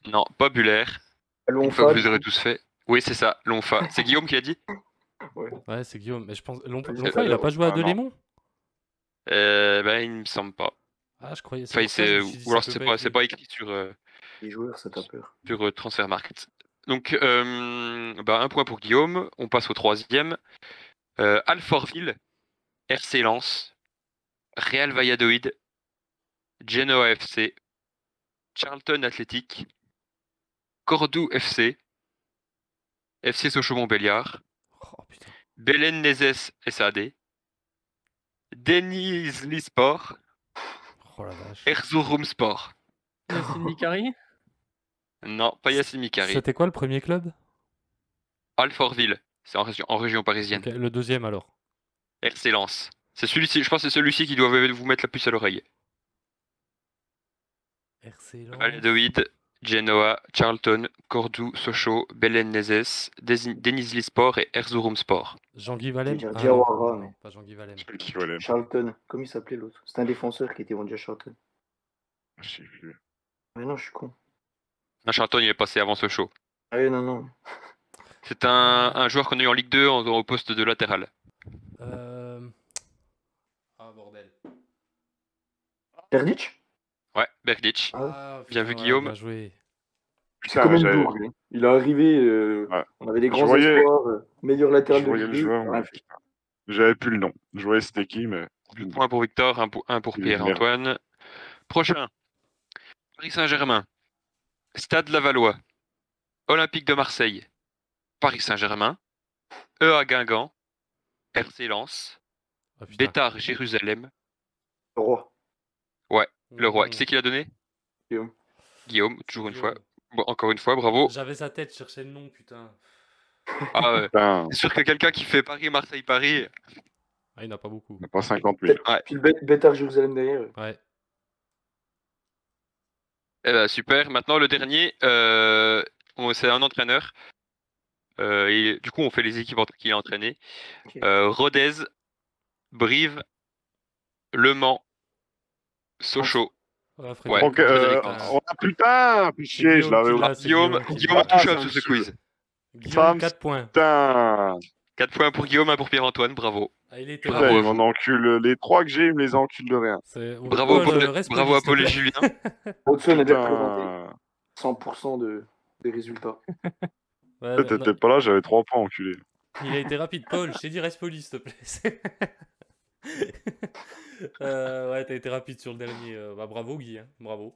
[SPEAKER 6] Non, pas Buller. Une fois
[SPEAKER 7] L'enfant.
[SPEAKER 6] que vous aurez tous fait. Oui, c'est ça, Lonfa. C'est Guillaume qui l'a dit?
[SPEAKER 5] Ouais, c'est Guillaume. Mais je pense.
[SPEAKER 7] Juste
[SPEAKER 5] Longfa, il a
[SPEAKER 7] alors.
[SPEAKER 5] pas joué à
[SPEAKER 9] Ah, non.
[SPEAKER 5] Delémont?
[SPEAKER 6] Ben, il me semble pas.
[SPEAKER 5] Ah, je croyais. C'est
[SPEAKER 6] Enfin,
[SPEAKER 5] pour ça que je me suis dit,
[SPEAKER 6] ou alors
[SPEAKER 5] ça peut
[SPEAKER 6] c'est
[SPEAKER 5] pas
[SPEAKER 6] pas,
[SPEAKER 5] être
[SPEAKER 6] c'est
[SPEAKER 5] lui.
[SPEAKER 6] pas écrit sur,
[SPEAKER 7] Les joueurs, ça t'a peur.
[SPEAKER 6] sur Transfermarkt. Donc, un point pour Guillaume. On passe au troisième. Alfortville, RC Lens, Real Valladolid, Genoa FC, Charlton Athletic, Cordoue FC, FC Sochaux-Montbéliard,
[SPEAKER 5] Oh putain.
[SPEAKER 6] Belen Nezes SAD, Denizli Sport,
[SPEAKER 5] Oh la vache.
[SPEAKER 6] Erzurum Sport.
[SPEAKER 8] Yacine Mikari?
[SPEAKER 6] Non, pas Yassine Mikari.
[SPEAKER 5] C'était quoi le premier club?
[SPEAKER 6] Alfortville, c'est en région parisienne.
[SPEAKER 5] Ok, le deuxième alors.
[SPEAKER 6] RC Lens. C'est celui-ci, je pense que c'est celui-ci qui doit vous mettre la puce à l'oreille.
[SPEAKER 5] RC Lens.
[SPEAKER 6] Valladolid, Genoa, Charlton, Cordoue, Sochaux, Belen Nezes, Denizli Sport et Erzurum Sport.
[SPEAKER 5] Jean-Guy Valem.
[SPEAKER 7] Je vais dire
[SPEAKER 5] Ah, non,
[SPEAKER 7] Diawara, mais-
[SPEAKER 5] non, pas Jean-Guy Valem.
[SPEAKER 9] je sais qui valait.
[SPEAKER 7] Charlton. Comment il s'appelait l'autre? C'était un défenseur qui était vendu à Charlton.
[SPEAKER 9] Je sais plus.
[SPEAKER 7] Mais non, je suis con.
[SPEAKER 6] Un Charlton, il est passé avant Sochaux.
[SPEAKER 7] Ah oui, non.
[SPEAKER 6] C'est un joueur qu'on a eu en Ligue 2 au poste de latéral.
[SPEAKER 5] Ah bordel.
[SPEAKER 7] Terdic?
[SPEAKER 6] Ouais, Berdych.
[SPEAKER 5] Ah,
[SPEAKER 6] Bien
[SPEAKER 5] putain,
[SPEAKER 6] vu,
[SPEAKER 5] ouais,
[SPEAKER 6] Guillaume.
[SPEAKER 5] bien joué.
[SPEAKER 7] C'est
[SPEAKER 9] Putain,
[SPEAKER 7] comme
[SPEAKER 9] j'avais-
[SPEAKER 7] Endur, lui. Il est arrivé,
[SPEAKER 9] ouais.
[SPEAKER 7] on avait des
[SPEAKER 9] Je
[SPEAKER 7] grands
[SPEAKER 9] voyais,
[SPEAKER 7] espoirs, meilleur latéral
[SPEAKER 9] je
[SPEAKER 7] de
[SPEAKER 9] voyais
[SPEAKER 7] Ligue
[SPEAKER 9] le
[SPEAKER 7] 2,
[SPEAKER 9] joueur,
[SPEAKER 7] rien
[SPEAKER 9] mais
[SPEAKER 7] fait.
[SPEAKER 9] putain. J'avais plus le nom. Je voyais c'était qui, mais plus le nom.
[SPEAKER 6] Point pour Victor, un pour
[SPEAKER 9] Il est de merde.
[SPEAKER 6] Pierre-Antoine. Prochain. Paris Saint-Germain. Stade Lavallois. Olympique de Marseille. Paris Saint-Germain. EA Guingamp. RC Lens.
[SPEAKER 5] Ah, putain.
[SPEAKER 6] Bétar Jérusalem.
[SPEAKER 7] Le roi.
[SPEAKER 6] Ouais, le roi.
[SPEAKER 5] Mmh.
[SPEAKER 6] Qui c'est qui l'a donné?
[SPEAKER 7] Guillaume.
[SPEAKER 6] Guillaume, toujours une fois.
[SPEAKER 5] Guillaume.
[SPEAKER 6] Bon, encore une fois, bravo.
[SPEAKER 5] J'avais sa tête, je cherchais le nom, putain.
[SPEAKER 6] Ah ouais.
[SPEAKER 9] Putain,
[SPEAKER 6] C'est sûr que quelqu'un qui fait Paris, Marseille, Paris.
[SPEAKER 5] Ah, il n'y en a pas beaucoup.
[SPEAKER 9] il n'y a pas 50 000.
[SPEAKER 7] Puis le Bétar Jérusalem derrière.
[SPEAKER 5] Ouais.
[SPEAKER 6] Eh ben, super. Maintenant, le dernier, c'est un entraîneur. Et du coup, on fait les équipes qu'il a entraînées.
[SPEAKER 7] Ok.
[SPEAKER 6] Rodez, Brive, Le Mans, Sochaux.
[SPEAKER 5] Ah, Frédéric,
[SPEAKER 6] Ouais,
[SPEAKER 9] Donc,
[SPEAKER 6] Frédéric
[SPEAKER 5] putain.
[SPEAKER 9] oh putain,
[SPEAKER 5] C'est
[SPEAKER 9] chier, je
[SPEAKER 5] Guillaume
[SPEAKER 9] l'avais
[SPEAKER 5] qui
[SPEAKER 9] oublié.
[SPEAKER 5] l'a, c'est
[SPEAKER 6] Guillaume,
[SPEAKER 5] qui
[SPEAKER 6] Guillaume
[SPEAKER 5] l'a.
[SPEAKER 6] a touché
[SPEAKER 9] ça
[SPEAKER 6] un
[SPEAKER 9] me
[SPEAKER 6] sur ce
[SPEAKER 9] saoule.
[SPEAKER 6] quiz.
[SPEAKER 5] Guillaume,
[SPEAKER 9] me
[SPEAKER 5] 4 points.
[SPEAKER 9] Putain,
[SPEAKER 6] 4 points pour Guillaume, 1 pour Pierre-Antoine, bravo.
[SPEAKER 5] Ah, il était
[SPEAKER 6] Bravo
[SPEAKER 9] putain,
[SPEAKER 6] à
[SPEAKER 9] il
[SPEAKER 5] rapide.
[SPEAKER 9] m'en encule. Les 3 que j'ai, il me les encule de rien.
[SPEAKER 6] Bravo,
[SPEAKER 5] Paul,
[SPEAKER 6] Paul,
[SPEAKER 5] reste
[SPEAKER 6] bravo
[SPEAKER 5] poli,
[SPEAKER 6] à
[SPEAKER 5] s'il te
[SPEAKER 6] Paul et
[SPEAKER 5] plaît.
[SPEAKER 6] Julien.
[SPEAKER 7] Hudson est bien représenté.
[SPEAKER 9] Putain.
[SPEAKER 7] 100% des résultats.
[SPEAKER 5] Ouais,
[SPEAKER 9] Ouais, t'étais pas là, j'avais 3 points, enculé.
[SPEAKER 5] il a été rapide. Paul, je t'ai dit, reste poli, s'il te plaît. Ouais, t'as été rapide sur le dernier. Bah, bravo, Guy. Hein. Bravo.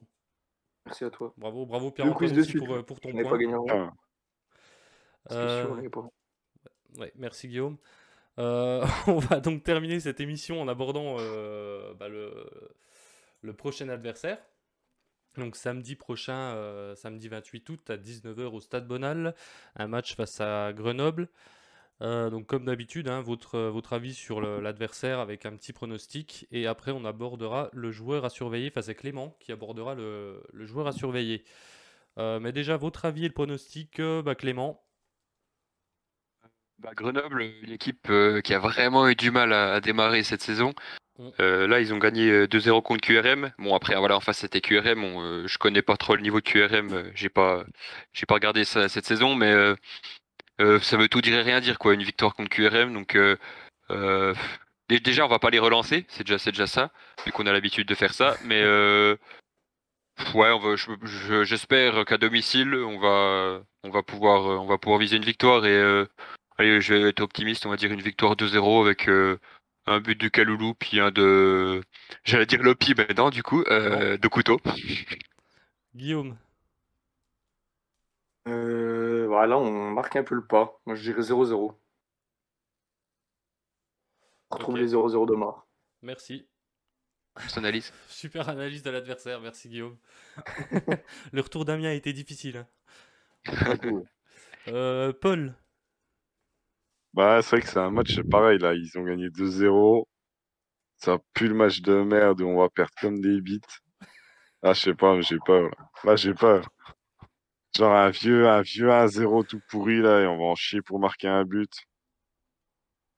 [SPEAKER 7] Merci à toi.
[SPEAKER 5] Bravo, bravo,
[SPEAKER 7] 2
[SPEAKER 5] Pierre-Antoine
[SPEAKER 7] quiz de
[SPEAKER 5] aussi
[SPEAKER 7] suite.
[SPEAKER 5] pour ton
[SPEAKER 7] Je n'ai pas
[SPEAKER 5] point.
[SPEAKER 7] gagné en vrai.
[SPEAKER 9] Putain.
[SPEAKER 7] Discussion,
[SPEAKER 5] Euh,
[SPEAKER 7] on est pas.
[SPEAKER 5] Ouais, merci Guillaume. On va donc terminer cette émission en abordant bah, le prochain adversaire. Donc samedi prochain, samedi 28 août à 19h au Stade Bonal, un match face à Grenoble. Donc comme d'habitude, hein, votre avis sur l'adversaire avec un petit pronostic. Et après on abordera le joueur à surveiller face à Clément qui abordera le joueur à surveiller. Mais déjà votre avis et le pronostic, bah, Clément.
[SPEAKER 6] Bah, Grenoble, une équipe qui a vraiment eu du mal à démarrer cette saison.
[SPEAKER 5] Mm.
[SPEAKER 6] Là, ils ont gagné 2-0 contre QRM. Bon, après, voilà, en face, c'était QRM. Je connais pas trop le niveau de QRM. J'ai pas regardé ça cette saison, mais ça veut tout dire et rien dire, quoi. Une victoire contre QRM. Donc, euh, déjà, on va pas les relancer. C'est déjà ça, vu qu'on a l'habitude de faire ça. Mais ouais, j'espère qu'à domicile, on va pouvoir viser une victoire et allez, je vais être optimiste, on va dire une victoire 2-0 avec un but de Kaloulou, puis un de... J'allais dire Lopi, mais non, du coup, de Couteau.
[SPEAKER 5] Guillaume.
[SPEAKER 7] Voilà, on marque un peu le pas. Moi, je dirais 0-0. On retrouve
[SPEAKER 5] Ok.
[SPEAKER 7] les 0-0 de mort.
[SPEAKER 5] Merci.
[SPEAKER 6] Cette analyse.
[SPEAKER 5] Super analyse de l'adversaire, merci Guillaume. Le retour d'Amiens a été difficile. Hein. Paul.
[SPEAKER 9] Bah, c'est vrai que c'est un match pareil, là. Ils ont gagné 2-0. Ça pue le match de merde où on va perdre comme des bites. Ah, je sais pas, mais j'ai peur, là. Là, j'ai peur. Genre un vieux 1-0 tout pourri, là, et on va en chier pour marquer un but.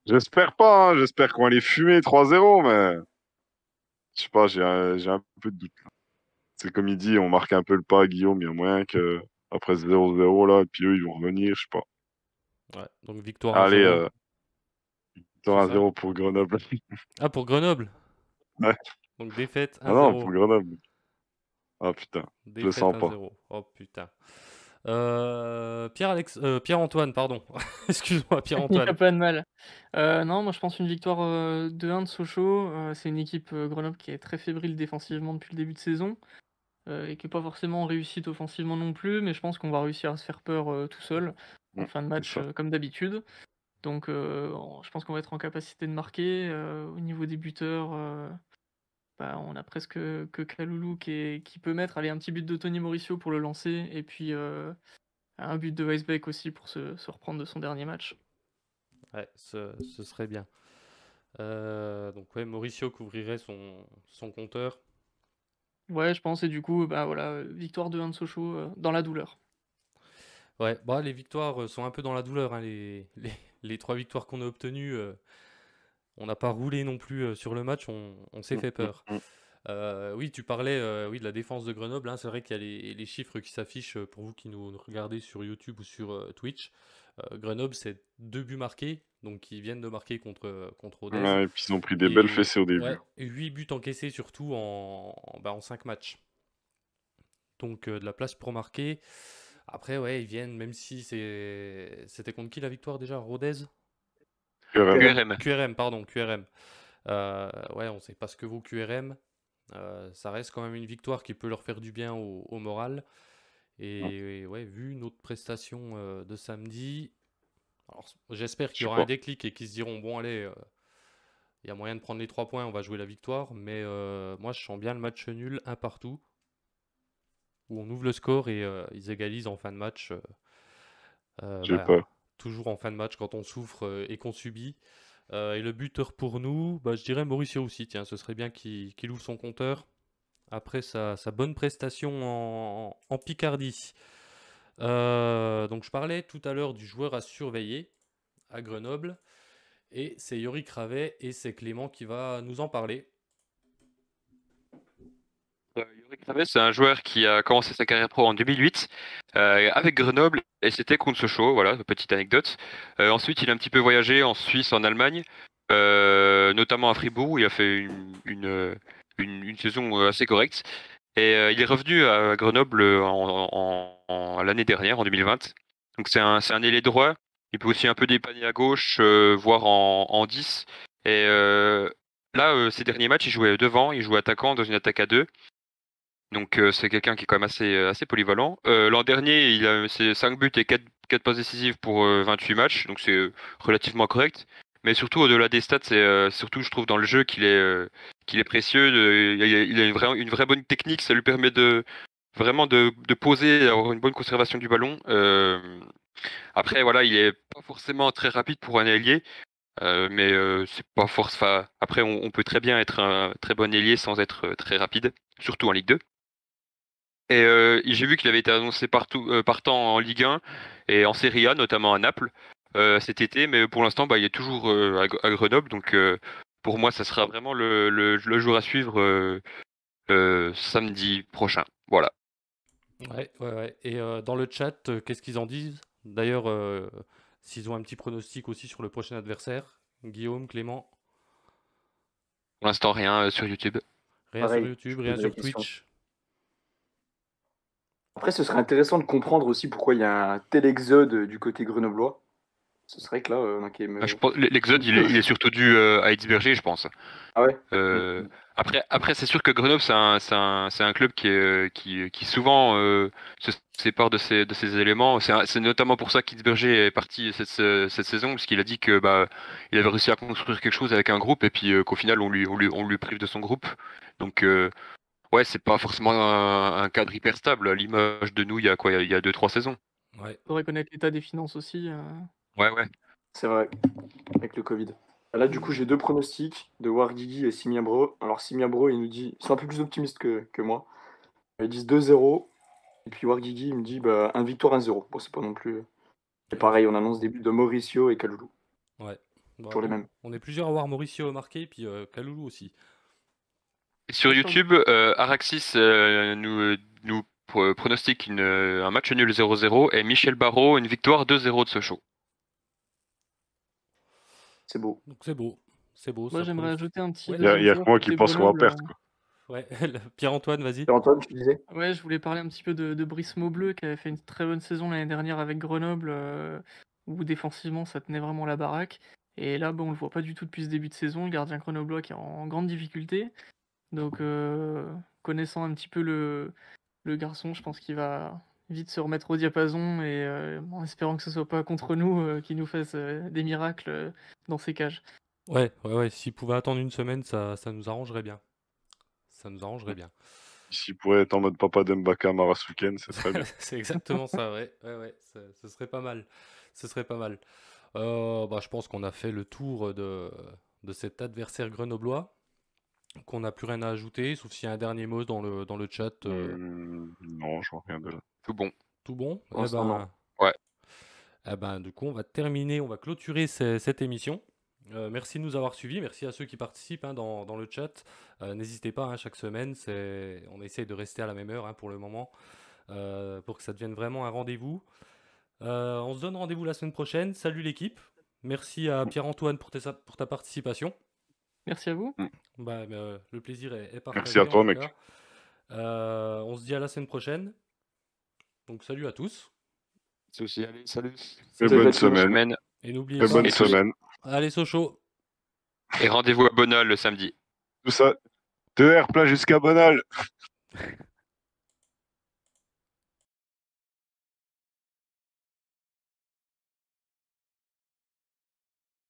[SPEAKER 9] J'espère pas, hein. J'espère qu'on va les fumer 3-0, mais je sais pas, j'ai un peu de doute, là. C'est comme il dit, on marque un peu le pas, Guillaume, il y a moyen que après 0-0, là, et puis eux, ils vont revenir, je sais pas.
[SPEAKER 5] Ouais, donc victoire
[SPEAKER 9] Allez,
[SPEAKER 5] 1-0.
[SPEAKER 9] victoire
[SPEAKER 5] C'est ça
[SPEAKER 9] 1-0 pour Grenoble.
[SPEAKER 5] Ah, pour Grenoble.
[SPEAKER 9] Ouais.
[SPEAKER 5] Donc défaite 1-0.
[SPEAKER 9] Ah non, pour Grenoble. Ah putain, je le
[SPEAKER 5] Défaite
[SPEAKER 9] sens pas.
[SPEAKER 5] 1-0. Oh putain. Pierre-Antoine, pardon. Excuse-moi,
[SPEAKER 8] Il n'y a
[SPEAKER 5] Pierre-Antoine.
[SPEAKER 8] pas de mal. Non, moi je pense une victoire 2-1 de Sochaux. C'est une équipe Grenoble qui est très fébrile défensivement depuis le début de saison et qui n'est pas forcément en réussite offensivement non plus, mais je pense qu'on va réussir à se faire peur tout seul en fin de match
[SPEAKER 9] c'est ça.
[SPEAKER 8] comme d'habitude. Donc je pense qu'on va être en capacité de marquer. Au niveau des buteurs, bah, on a presque que Kaloulou qui peut mettre un petit but de Tony Mauricio pour le lancer et puis un but de Weisbeck aussi pour se reprendre de son dernier match.
[SPEAKER 5] Ouais, ce serait bien. Donc ouais, Mauricio couvrirait son compteur.
[SPEAKER 8] Ouais, je pense, et du coup, bah voilà, victoire 2-1 de Sochaux dans la douleur.
[SPEAKER 5] Ouais, bah les victoires sont un peu dans la douleur. Hein, les 3 victoires qu'on a obtenues, on n'a pas roulé non plus sur le match, on s'est fait peur. Oui, tu parlais oui, de la défense de Grenoble. Hein, c'est vrai qu'il y a les chiffres qui s'affichent pour vous qui nous regardez sur YouTube ou sur Twitch. Grenoble, c'est 2 buts marqués, donc qui viennent de marquer contre Rodez.
[SPEAKER 9] Ouais, et puis ils ont pris des belles fessées au début.
[SPEAKER 5] Ouais, 8 buts encaissés surtout en 5 matchs. donc de la place pour marquer. Après, ouais, ils viennent, même si c'était contre qui la victoire déjà? Rodez?
[SPEAKER 6] QRM.
[SPEAKER 5] QRM, pardon, QRM. Ouais, on sait pas ce que vaut QRM. Ça reste quand même une victoire qui peut leur faire du bien au moral. Et ouais, vu notre prestation de samedi, alors, j'espère qu'il y
[SPEAKER 9] Je sais
[SPEAKER 5] aura un
[SPEAKER 9] pas.
[SPEAKER 5] déclic et qu'ils se diront, bon, allez, il y a moyen de prendre les 3 points, on va jouer la victoire. Mais moi, je sens bien le match nul, un partout, où on ouvre le score et ils égalisent en fin de match.
[SPEAKER 9] Je sais pas.
[SPEAKER 5] Toujours en fin de match quand on souffre et qu'on subit. Et le buteur pour nous, je dirais Mauricio aussi. Tiens, ce serait bien qu'il ouvre son compteur après sa bonne prestation en Picardie. Donc je parlais tout à l'heure du joueur à surveiller à Grenoble. Et c'est Yorick Ravet et c'est Clément qui va nous en parler.
[SPEAKER 6] Yorick Ravet, c'est un joueur qui a commencé sa carrière pro en 2008 avec Grenoble et c'était contre Sochaux, voilà, petite anecdote. Ensuite, il a un petit peu voyagé en Suisse, en Allemagne, notamment à Fribourg où il a fait une saison assez correcte. Et il est revenu à Grenoble l'année dernière, en 2020. Donc c'est un ailier droit. Il peut aussi un peu dépanner à gauche, voire en 10. Et là, ces derniers matchs, il jouait devant, il jouait attaquant dans une attaque à 2. Donc c'est quelqu'un qui est quand même assez polyvalent. L'an dernier, il a c'est 5 buts et 4 passes décisives pour 28 matchs, donc c'est relativement correct. Mais surtout au-delà des stats, c'est surtout je trouve dans le jeu qu'il est précieux. Il a une vraie bonne technique, ça lui permet de vraiment de poser, d'avoir une bonne conservation du ballon. Après voilà, il est pas forcément très rapide pour un ailier, mais c'est pas force. Enfin, après on peut très bien être un très bon ailier sans être très rapide, surtout en Ligue 2. Et j'ai vu qu'il avait été annoncé partant en Ligue 1 et en Serie A, notamment à Naples, cet été. Mais pour l'instant, il est toujours à Grenoble. Donc pour moi, ça sera vraiment le jour à suivre samedi prochain. Voilà.
[SPEAKER 5] Ouais. Et dans le chat, qu'est-ce qu'ils en disent? D'ailleurs, s'ils ont un petit pronostic aussi sur le prochain adversaire. Guillaume, Clément,
[SPEAKER 6] Pour l'instant, rien sur YouTube.
[SPEAKER 5] rien sur
[SPEAKER 7] Pareil,
[SPEAKER 5] YouTube,
[SPEAKER 7] je
[SPEAKER 5] rien
[SPEAKER 7] pose la
[SPEAKER 5] sur
[SPEAKER 7] question.
[SPEAKER 5] Twitch.
[SPEAKER 7] Après, ce serait intéressant de comprendre aussi pourquoi il y a un tel exode du côté grenoblois. Ce serait que là, on a quand même.
[SPEAKER 6] Je pense l'exode, il est surtout dû à Hitzberger, je pense.
[SPEAKER 7] Ah ouais?
[SPEAKER 6] Euh, après, c'est sûr que Grenoble, c'est un club qui souvent se sépare de ses éléments. C'est notamment pour ça qu'Hitzberger est parti cette saison, parce qu'il a dit que il avait réussi à construire quelque chose avec un groupe et puis qu'au final on lui prive de son groupe. Donc ouais, c'est pas forcément un cadre hyper stable à l'image de nous il y a quoi, il y a 2-3 saisons.
[SPEAKER 5] Ouais.
[SPEAKER 8] Faudrait connaître l'état des finances aussi.
[SPEAKER 6] Ouais.
[SPEAKER 7] C'est vrai, avec le Covid. Là, du coup, j'ai deux pronostics de Wargigi et Simien Bro. Alors, Simien Bro, il nous dit, ils sont un peu plus optimistes que moi. Ils disent 2-0. Et puis Wargigi, il me dit 1 victoire, 1-0. Bon, c'est pas non plus. Et pareil, on annonce des buts de Mauricio et Kaloulou.
[SPEAKER 5] Ouais.
[SPEAKER 7] Toujours les mêmes.
[SPEAKER 5] On est plusieurs à voir Mauricio marqué, puis Kaloulou aussi.
[SPEAKER 6] Et sur
[SPEAKER 8] D'accord.
[SPEAKER 6] YouTube, Araxis nous pronostique un match nul 0-0 et Michel Barrault une victoire 2-0 de Sochaux.
[SPEAKER 7] C'est beau.
[SPEAKER 5] Donc c'est beau. C'est beau.
[SPEAKER 8] Moi,
[SPEAKER 5] ça
[SPEAKER 8] j'aimerais
[SPEAKER 5] pronostique.
[SPEAKER 8] ajouter un petit
[SPEAKER 5] Ouais,
[SPEAKER 9] Il y a
[SPEAKER 8] deuxième
[SPEAKER 9] que
[SPEAKER 8] joueur
[SPEAKER 9] moi qui
[SPEAKER 8] côté
[SPEAKER 9] pense qu'on va
[SPEAKER 8] Grenoble.
[SPEAKER 9] perdre, quoi.
[SPEAKER 5] Ouais, Pierre-Antoine, vas-y.
[SPEAKER 7] Antoine, tu disais?
[SPEAKER 8] Ouais, je voulais parler un petit peu de Brice Maubleu qui avait fait une très bonne saison l'année dernière avec Grenoble, où défensivement ça tenait vraiment la baraque. Et là, on le voit pas du tout depuis ce début de saison, le gardien grenoblois qui est en grande difficulté. Donc, connaissant un petit peu le garçon, je pense qu'il va vite se remettre au diapason et en espérant que ce soit pas contre nous qu'il nous fasse des miracles dans ses cages.
[SPEAKER 5] Ouais. S'il pouvait attendre une semaine, ça nous arrangerait bien. Ça nous arrangerait bien.
[SPEAKER 9] S'il pourrait être en mode Papa Dembaka Mara ce week-end, ce serait bien.
[SPEAKER 5] C'est exactement ça, ouais. Ce serait pas mal. Ce serait pas mal. Je pense qu'on a fait le tour de cet adversaire grenoblois, qu'on n'a plus rien à ajouter, sauf s'il y a un dernier mot dans le chat.
[SPEAKER 9] Non, je vois rien de là.
[SPEAKER 6] Tout bon.
[SPEAKER 5] Tout bon?
[SPEAKER 7] Pour l'instant, non.
[SPEAKER 6] Ouais.
[SPEAKER 5] Du coup, on va terminer, on va clôturer cette émission. Merci de nous avoir suivis, merci à ceux qui participent dans le chat. N'hésitez pas, chaque semaine, on essaye de rester à la même heure pour le moment, pour que ça devienne vraiment un rendez-vous. On se donne rendez-vous la semaine prochaine. Salut l'équipe. Merci à Pierre-Antoine pour ta participation.
[SPEAKER 8] Merci à vous.
[SPEAKER 5] Le plaisir est partagé.
[SPEAKER 9] Merci à toi,
[SPEAKER 5] en tout
[SPEAKER 9] mec.
[SPEAKER 5] cas. On se dit à la semaine prochaine. Donc salut à tous.
[SPEAKER 6] C'est aussi, allez, salut.
[SPEAKER 9] Et
[SPEAKER 7] Salut à
[SPEAKER 9] bonne
[SPEAKER 7] tous.
[SPEAKER 9] semaine.
[SPEAKER 5] Et n'oubliez
[SPEAKER 9] Et
[SPEAKER 5] pas,
[SPEAKER 9] bonne
[SPEAKER 6] Et tous-
[SPEAKER 9] semaine.
[SPEAKER 5] allez Sochaux.
[SPEAKER 6] Et rendez-vous à Bonol le samedi.
[SPEAKER 9] Tout ça. TER plein jusqu'à Bonal.